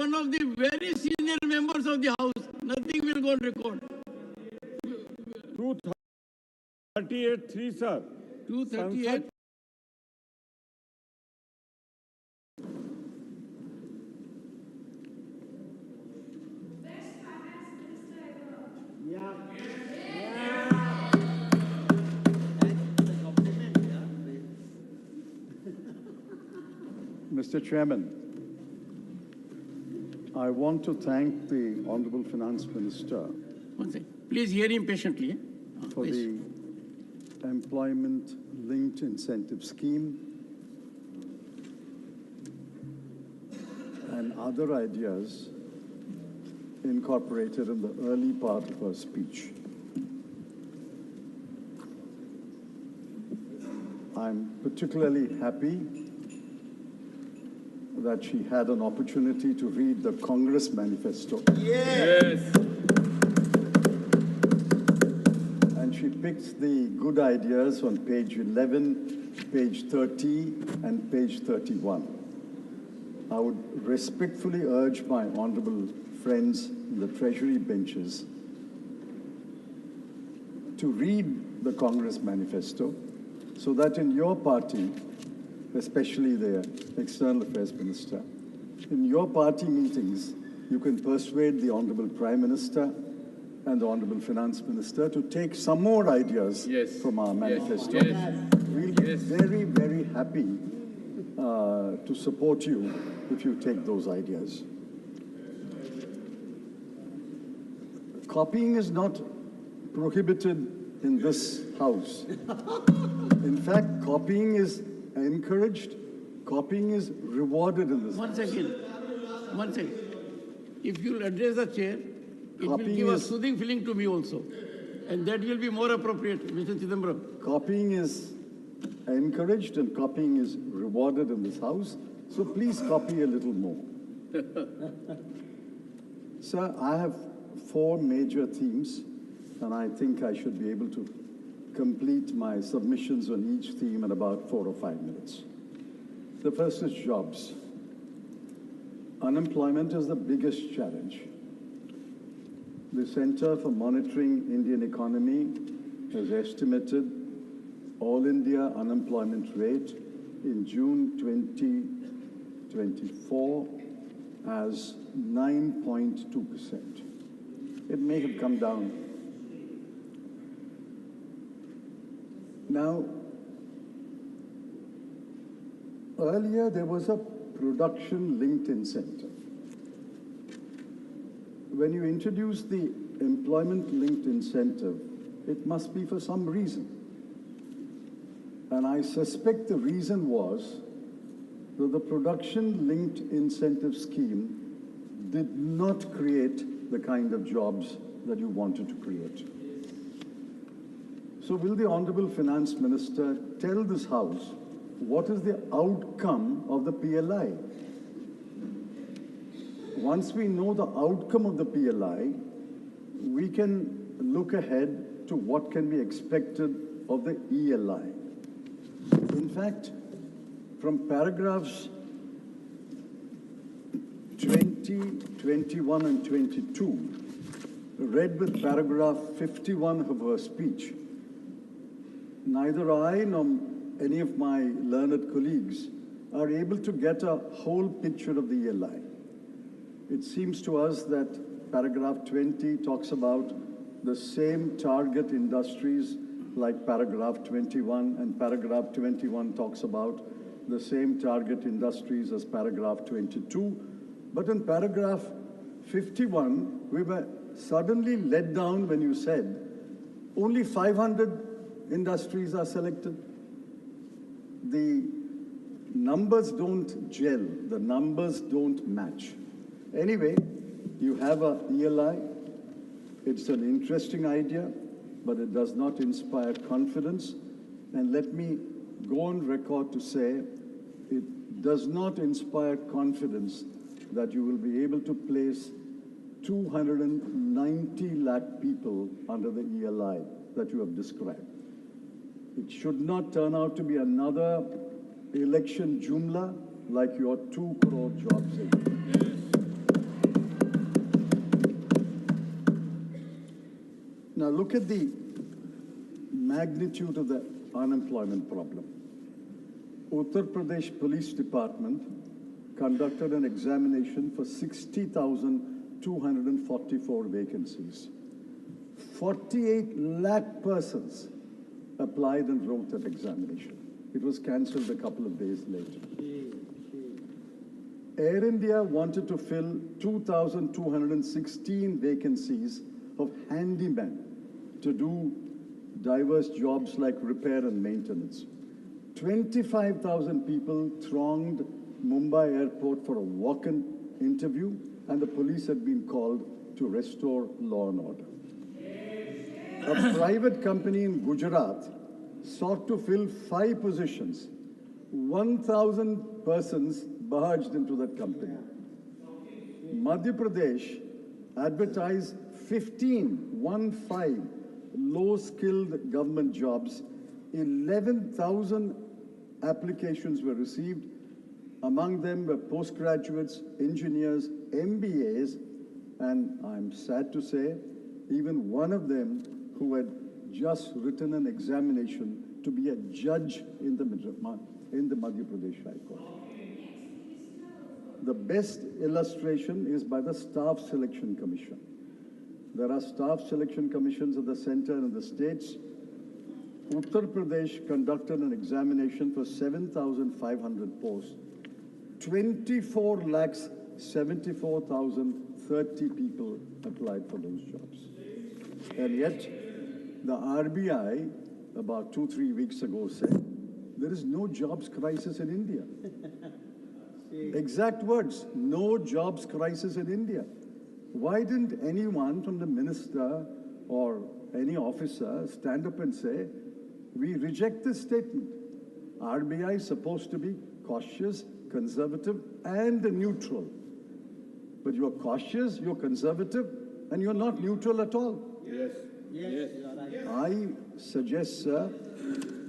one of the very senior members of the House. Nothing will go on record. 238.3, sir. 238. Mr. Chairman, I want to thank the Honorable Finance Minister One second. Please hear him patiently. for Please. the employment-linked incentive scheme and other ideas incorporated in the early part of her speech. I'm particularly happy that she had an opportunity to read the Congress manifesto. Yes. And she picked the good ideas on page 11, page 30, and page 31. I would respectfully urge my honorable friends in the Treasury benches to read the Congress manifesto so that in your party, especially the External Affairs Minister, in your party meetings, you can persuade the Honorable Prime Minister and the Honorable Finance Minister to take some more ideas from our manifesto. We'll be very, very happy to support you if you take those ideas. Copying is not prohibited in this House. In fact, copying is encouraged, copying is rewarded in this House. One second. If you'll address the chair, it will give a soothing feeling to me also. And that will be more appropriate, Mr. Chidanbaram. Copying is encouraged and copying is rewarded in this House. So please copy a little more. Sir, I have 4 major themes, and I think I should be able to complete my submissions on each theme in about 4 or 5 minutes. The first is jobs. Unemployment is the biggest challenge. The Center for Monitoring Indian Economy has estimated all India unemployment rate in June 2024 as 9.2%. It may have come down. Now, earlier there was a production-linked incentive. When you introduce the employment-linked incentive, it must be for some reason. And I suspect the reason was that the production-linked incentive scheme did not create the kind of jobs that you wanted to create. So will the Honorable Finance Minister tell this House what is the outcome of the PLI? Once we know the outcome of the PLI, we can look ahead to what can be expected of the ELI. In fact, from paragraphs 20, 21, and 22, read with paragraph 51 of her speech, neither I nor any of my learned colleagues are able to get a whole picture of the ELI. It seems to us that paragraph 20 talks about the same target industries like paragraph 21, and paragraph 21 talks about the same target industries as paragraph 22. But in paragraph 51, we were suddenly let down when you said only 500 industries are selected. The numbers don't gel, the numbers don't match. Anyway, you have a ELI. It's an interesting idea, but it does not inspire confidence. And let me go on record to say it does not inspire confidence that you will be able to place 290 lakh people under the ELI that you have described. It should not turn out to be another election Jumla like your 2 crore jobs. Now look at the magnitude of the unemployment problem. Uttar Pradesh Police Department conducted an examination for 60,244 vacancies. 48 lakh persons applied and wrote that examination. It was cancelled a couple of days later. Air India wanted to fill 2,216 vacancies of handymen to do diverse jobs like repair and maintenance. 25,000 people thronged Mumbai airport for a walk-in interview, and the police had been called to restore law and order. A private company in Gujarat sought to fill 5 positions. 1,000 persons barged into that company. Madhya Pradesh advertised 15 low-skilled government jobs. 11,000 applications were received. Among them were postgraduates, engineers, MBAs, and I'm sad to say, even one of them who had just written an examination to be a judge in the Madhya Pradesh High Court. The best illustration is by the Staff Selection Commission. There are staff selection commissions at the center and in the states. Uttar Pradesh conducted an examination for 7,500 posts. 24,74,030 people applied for those jobs. And yet, the RBI, about 2-3 weeks ago, said, there is no jobs crisis in India. Exact words, no jobs crisis in India. Why didn't anyone from the minister or any officer stand up and say, we reject this statement? RBI is supposed to be cautious, conservative, and neutral. But you're cautious, you're conservative, and you're not neutral at all. Yes. Yes. I suggest, sir,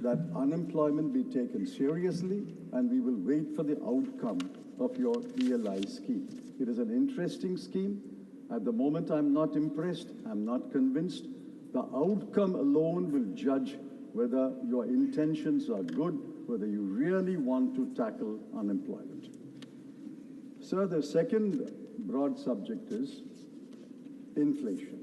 that unemployment be taken seriously, and we will wait for the outcome of your ELI scheme. It is an interesting scheme. At the moment, I'm not impressed. I'm not convinced. The outcome alone will judge whether your intentions are good, whether you really want to tackle unemployment. Sir, the second broad subject is inflation.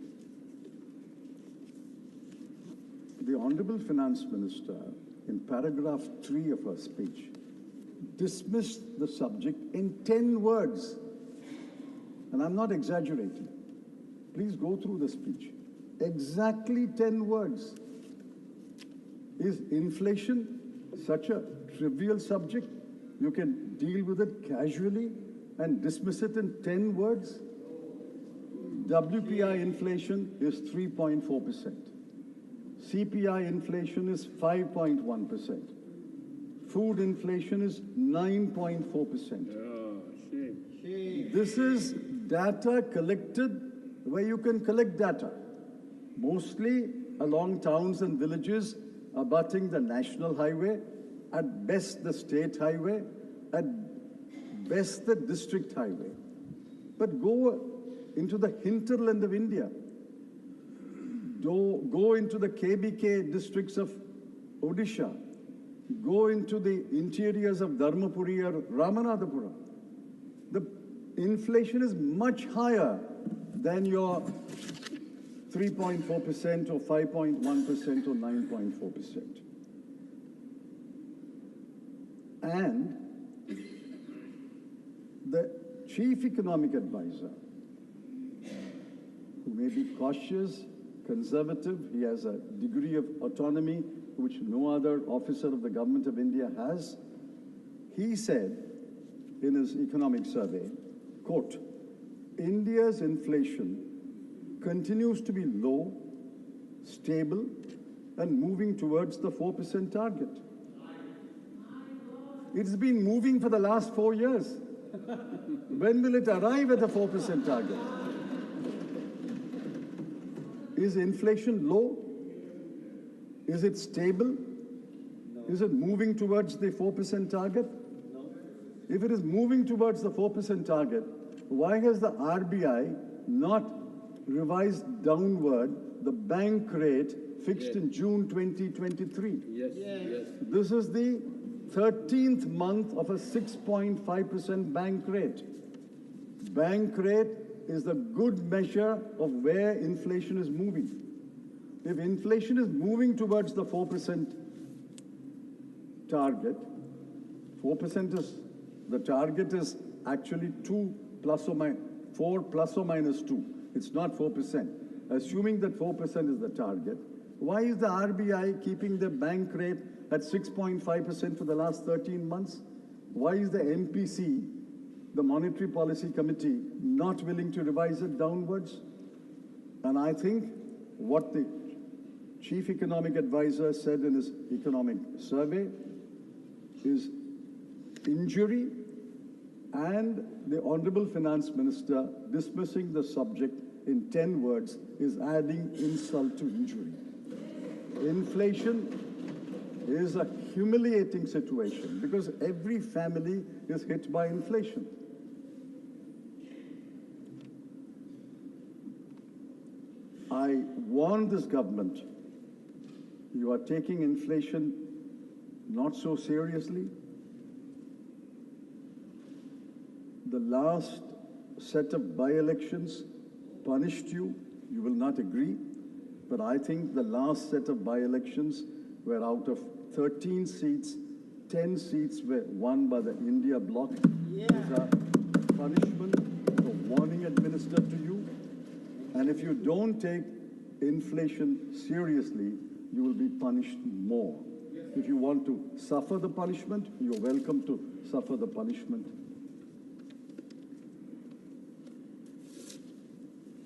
The Honorable Finance Minister, in paragraph 3 of her speech, dismissed the subject in 10 words. And I'm not exaggerating. Please go through the speech. Exactly 10 words. Is inflation such a trivial subject? You can deal with it casually and dismiss it in 10 words? WPI inflation is 3.4%. CPI inflation is 5.1%. Food inflation is 9.4%. This is data collected where you can collect data, mostly along towns and villages abutting the national highway, at best the state highway, at best the district highway. But go into the hinterland of India. Go into the KBK districts of Odisha. Go into the interiors of Dharmapuri or Ramanathapuram. The inflation is much higher than your 3.4% or 5.1% or 9.4%. And the chief economic advisor, who may be cautious, conservative, he has a degree of autonomy which no other officer of the government of India has. He said in his economic survey, quote, India's inflation continues to be low, stable, and moving towards the 4% target. It's been moving for the last 4 years. When will it arrive at the 4% target? Is inflation low? Is it stable? No. Is it moving towards the 4% target? No. If it is moving towards the 4% target, why has the RBI not revised downward the bank rate fixed in June 2023. Yes, yes. This is the 13th month of a 6.5% bank rate. Bank rate is the good measure of where inflation is moving. If inflation is moving towards the 4% target, 4% is, the target is actually 2 plus or minus, 4 plus or minus 2. It's not 4%. Assuming that 4% is the target, why is the RBI keeping the bank rate at 6.5% for the last 13 months? Why is the MPC, the Monetary Policy Committee, not willing to revise it downwards? And I think what the Chief Economic Advisor said in his economic survey is injury, and the Honorable Finance Minister dismissing the subject in 10 words is adding insult to injury. Inflation is a humiliating situation because every family is hit by inflation. I warn this government, you are taking inflation not so seriously. The last set of by-elections punished you. You will not agree. But I think the last set of by-elections were out of 13 seats, 10 seats were won by the India bloc. Yeah. It's a punishment, a warning administered to you. And if you don't take inflation seriously, you will be punished more. If you want to suffer the punishment, you're welcome to suffer the punishment.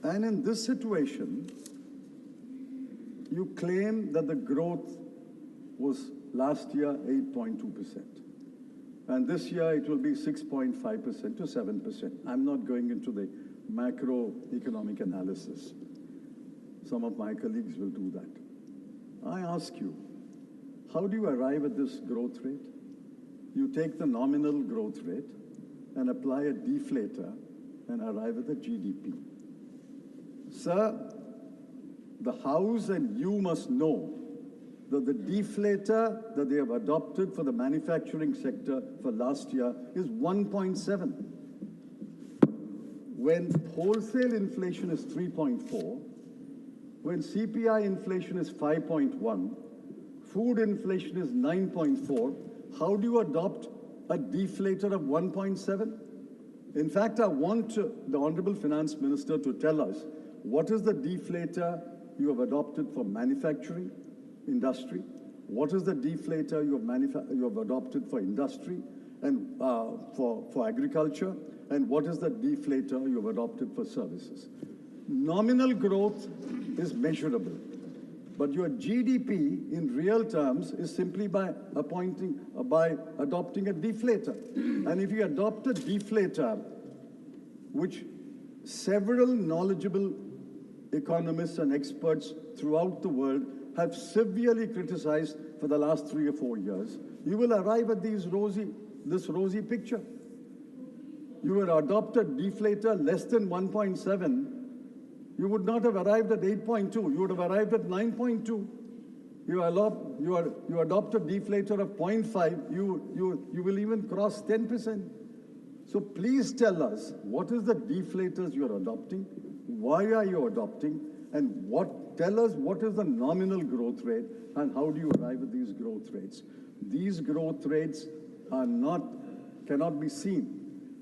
And in this situation, you claim that the growth was last year 8.2%. And this year it will be 6.5% to 7%. I'm not going into the macroeconomic analysis. Some of my colleagues will do that. I ask you, how do you arrive at this growth rate? You take the nominal growth rate and apply a deflator and arrive at the GDP. Sir, the House and you must know that the deflator that they have adopted for the manufacturing sector for last year is 1.7. When wholesale inflation is 3.4, when CPI inflation is 5.1, food inflation is 9.4, how do you adopt a deflator of 1.7? In fact, I want the Honorable Finance Minister to tell us what is the deflator you have adopted for manufacturing, industry? What is the deflator you have adopted for industry and for agriculture? And what is the deflator you have adopted for services? Nominal growth is measurable, but your GDP in real terms is simply by adopting a deflator. And if you adopt a deflator, which several knowledgeable economists and experts throughout the world have severely criticized for the last 3 or 4 years, you will arrive at this rosy picture. You will adopt a deflator less than 1.7, you would not have arrived at 8.2, you would have arrived at 9.2. You adopt a deflator of 0.5, you will even cross 10%. So please tell us, what is the deflators you are adopting? Why are you adopting? And tell us what is the nominal growth rate and how do you arrive at these growth rates? These growth rates cannot be seen,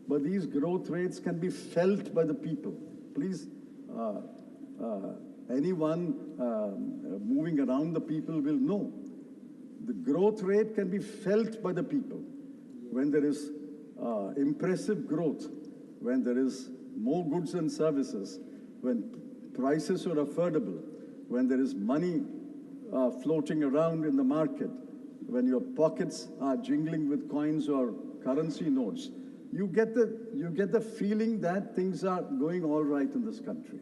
but these growth rates can be felt by the people. Please, anyone moving around the people will know. The growth rate can be felt by the people. When there is impressive growth, when there is more goods and services, when prices are affordable, when there is money floating around in the market, when your pockets are jingling with coins or currency notes, you get the feeling that things are going all right in this country.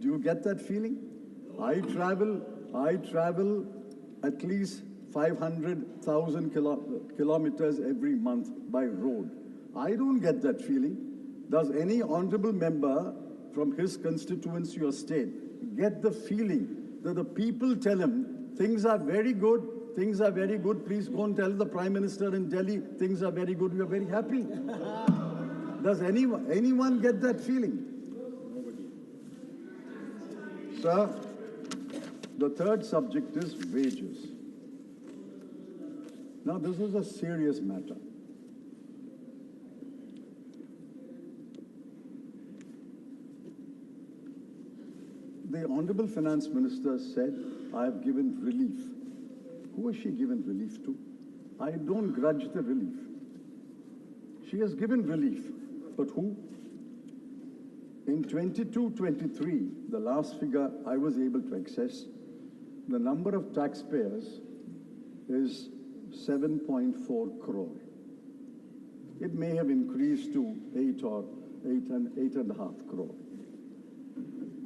Do you get that feeling? I travel at least 500,000 kilometers every month by road. I don't get that feeling. Does any honorable member from his constituency or state get the feeling that the people tell him things are very good, things are very good. Please go and tell the Prime Minister in Delhi things are very good. We are very happy. Does anyone get that feeling? Sir, the third subject is wages. Now, this is a serious matter. The Honorable Finance Minister said, I have given relief. Who has she given relief to? I don't grudge the relief. She has given relief. But who? In 22-23, the last figure I was able to access, the number of taxpayers is 7.4 crore. It may have increased to 8.5 crore.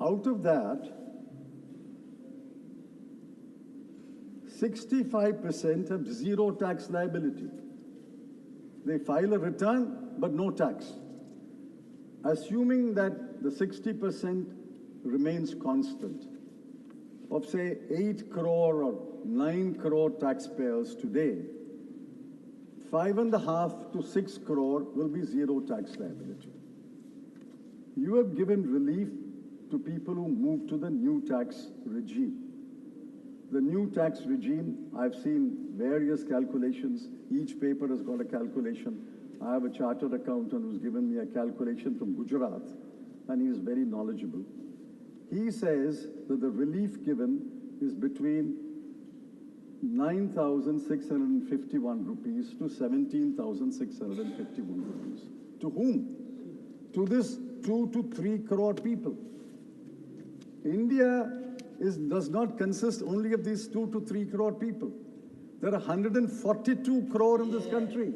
Out of that, 65% have zero tax liability. They file a return, but no tax. Assuming that the 60% remains constant, of say 8 crore or 9 crore taxpayers today, 5.5 to 6 crore will be zero tax liability. You have given relief to people who move to the new tax regime. The new tax regime, I've seen various calculations. Each paper has got a calculation. I have a chartered accountant who's given me a calculation from Gujarat, and he is very knowledgeable. He says that the relief given is between 9,651 rupees to 17,651 rupees. To whom? To this 2 to 3 crore people. India does not consist only of these 2 to 3 crore people. There are 142 crore in this country.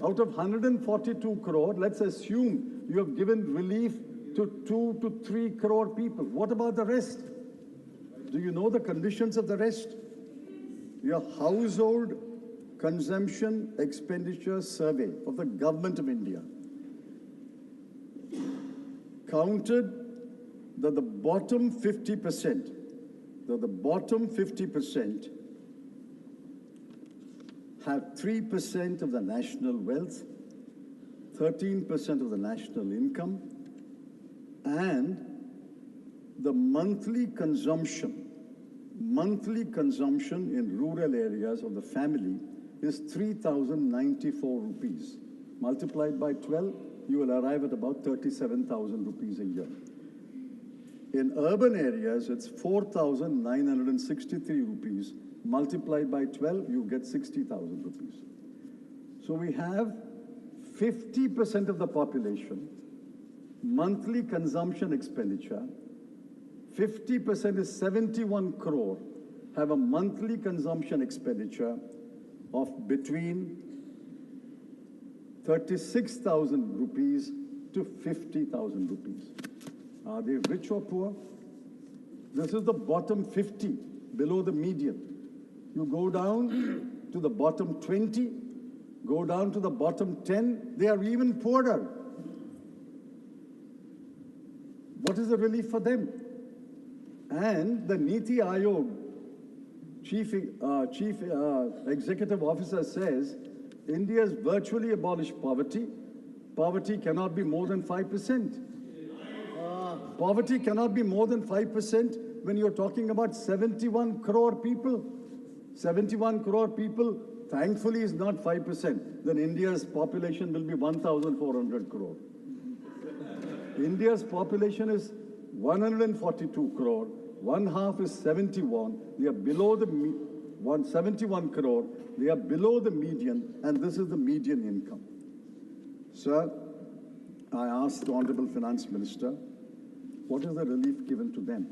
Out of 142 crore, let's assume you have given relief to 2 to 3 crore people. What about the rest? Do you know the conditions of the rest? Your household consumption expenditure survey of the government of India counted that the bottom 50%, have 3% of the national wealth, 13% of the national income, and the monthly consumption in rural areas of the family is 3,094 rupees. Multiplied by 12, you will arrive at about 37,000 rupees a year. In urban areas, it's 4,963 rupees. Multiplied by 12, you get 60,000 rupees. So we have 50% of the population, monthly consumption expenditure, 50% is 71 crore, have a monthly consumption expenditure of between 36,000 rupees to 50,000 rupees. Are they rich or poor? This is the bottom 50, below the median. You go down to the bottom 20, go down to the bottom 10, they are even poorer. What is the relief for them? And the Niti Aayog chief executive officer says, India has virtually abolished poverty. Poverty cannot be more than 5%. Poverty cannot be more than 5% when you're talking about 71 crore people. 71 crore people, thankfully, is not 5%. Then India's population will be 1,400 crore. India's population is 142 crore. One half is 71. They are below the 171 crore. They are below the median, and this is the median income. Sir, I asked the Honorable Finance Minister, what is the relief given to them?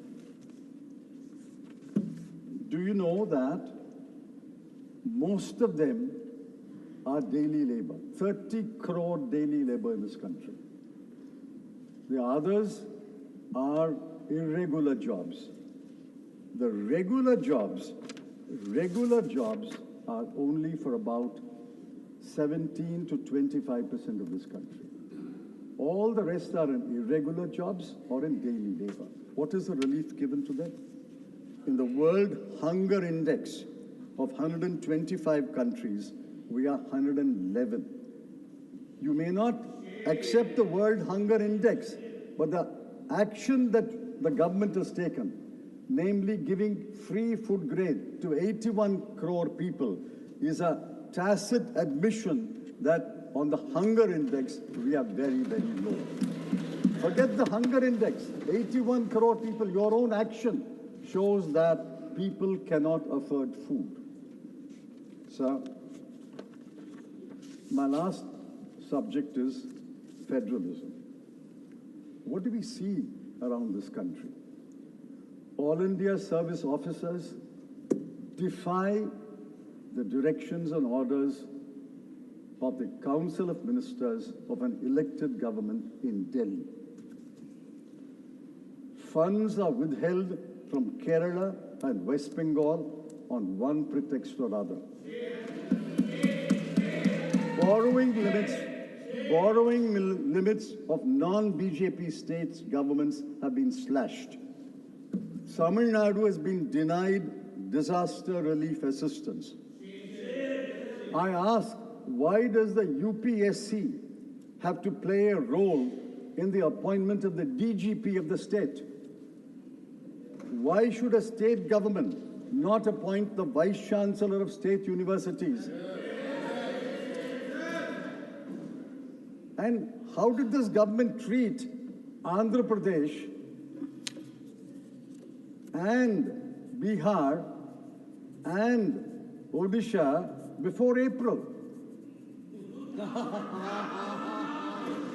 Do you know that most of them are daily labor? 30 crore daily labor in this country. The others are irregular jobs. The regular jobs are only for about 17 to 25% of this country. All the rest are in irregular jobs or in daily labor. What is the relief given to them? in the World Hunger Index of 125 countries, we are 111. You may not accept the World Hunger Index, but the action that the government has taken, namely giving free food grade to 81 crore people, is a tacit admission that on the hunger index, we are very, very low. Forget the hunger index. 81 crore people, your own action shows that people cannot afford food. So, my last subject is federalism. What do we see around this country? All India service officers defy the directions and orders of the Council of Ministers of an elected government in Delhi. Funds are withheld from Kerala and West Bengal on one pretext or other. Borrowing limits of non-BJP states' governments have been slashed. Tamil Nadu has been denied disaster relief assistance. I ask, why does the UPSC have to play a role in the appointment of the DGP of the state? Why should a state government not appoint the Vice Chancellor of state universities? And how did this government treat Andhra Pradesh and Bihar and Odisha before April?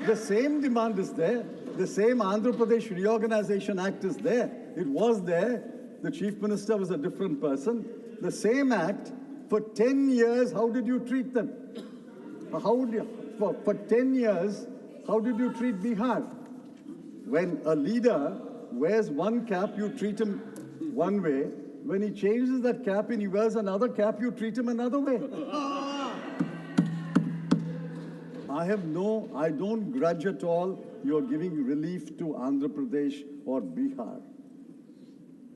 The same demand is there. The same Andhra Pradesh Reorganization Act is there. It was there. The Chief Minister was a different person. The same act, for 10 years, how did you treat them? For 10 years, how did you treat Bihar? When a leader wears one cap, you treat him one way. When he changes that cap and he wears another cap, you treat him another way. I don't grudge at all you're giving relief to Andhra Pradesh or Bihar.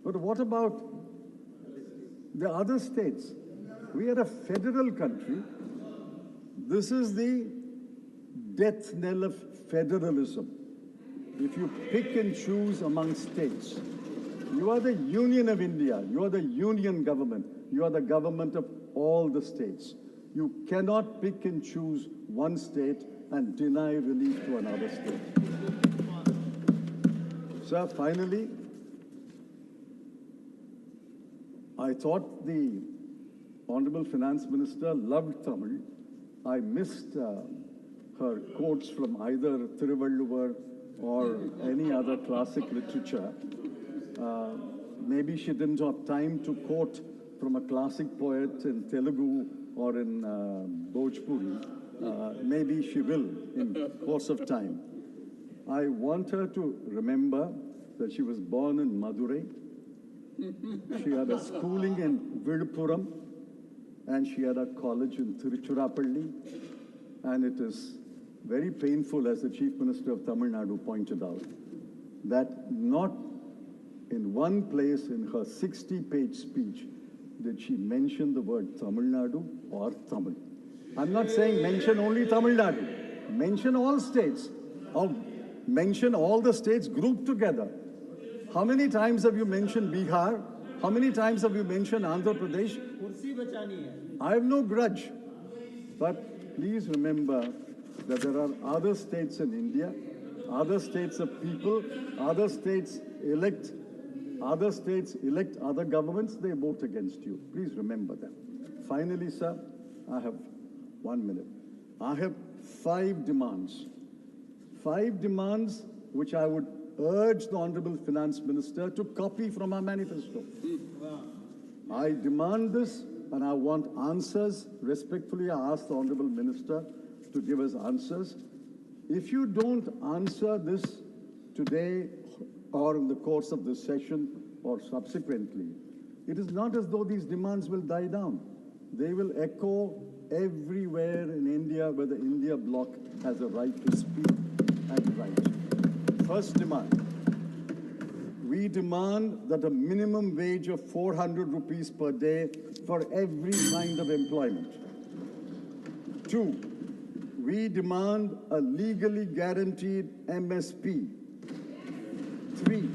But what about the other states? We are a federal country. This is the death knell of federalism. If you pick and choose among states, you are the Union of India. You are the union government. You are the government of all the states. You cannot pick and choose one state and deny relief to another state. Sir, finally, I thought the Honorable Finance Minister loved Tamil. I missed her quotes from either Thiruvalluvar or any other classic literature. Maybe she didn't have time to quote from a classic poet in Telugu or in Bhojpuri. Maybe she will in course of time. I want her to remember that she was born in Madurai. She had a schooling in Viluppuram, and she had a college in Tiruchirappalli. And it is very painful, as the Chief Minister of Tamil Nadu pointed out, that not in one place in her 60-page speech did she mention the word Tamil Nadu or Tamil. I'm not saying mention only Tamil Nadu. Mention all states. Or mention all the states grouped together. How many times have you mentioned Bihar? How many times have you mentioned Andhra Pradesh? I have no grudge. But please remember that there are other states in India, other states of people, other states elect other governments, they vote against you. Please remember that. Finally, sir, I have 1 minute. I have 5 demands. 5 demands which I would urge the Honorable Finance Minister to copy from our manifesto. I demand this and I want answers. Respectfully, I ask the Honorable Minister to give us answers. If you don't answer this today or in the course of this session or subsequently, it is not as though these demands will die down. They will echo everywhere in India where the India bloc has a right to speak and write. First demand, we demand that a minimum wage of 400 rupees per day for every kind of employment. 2, we demand a legally guaranteed MSP. 3,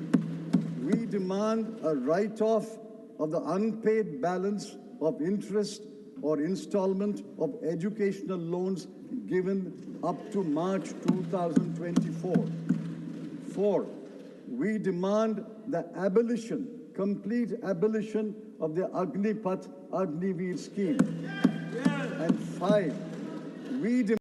we demand a write-off of the unpaid balance of interest or installment of educational loans given up to March 2024. 4, we demand the abolition, complete abolition of the Agnipath Agniveer scheme. And 5, we demand